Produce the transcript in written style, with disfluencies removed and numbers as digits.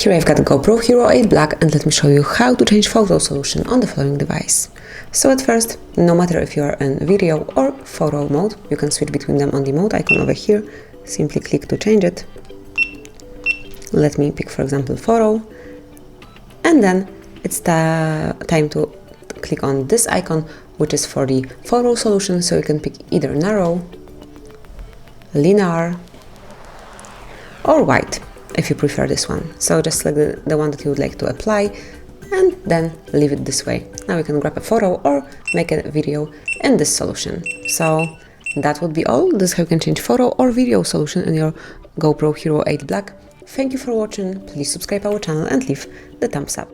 Here I've got GoPro Hero8 Black, and let me show you how to change photo solution on the following device. So at first, no matter if you are in video or photo mode, you can switch between them on the mode icon over here. Simply click to change it. Let me pick, for example, photo. And then it's the time to click on this icon, which is for the photo solution. So you can pick either narrow, linear, or white, if you prefer this one. So just select the one that you would like to apply and then leave it this way. Now you can grab a photo or make a video in this solution. So that would be all. This is how you can change photo or video solution in your GoPro Hero8 Black. Thank you for watching. Please subscribe our channel and leave the thumbs up.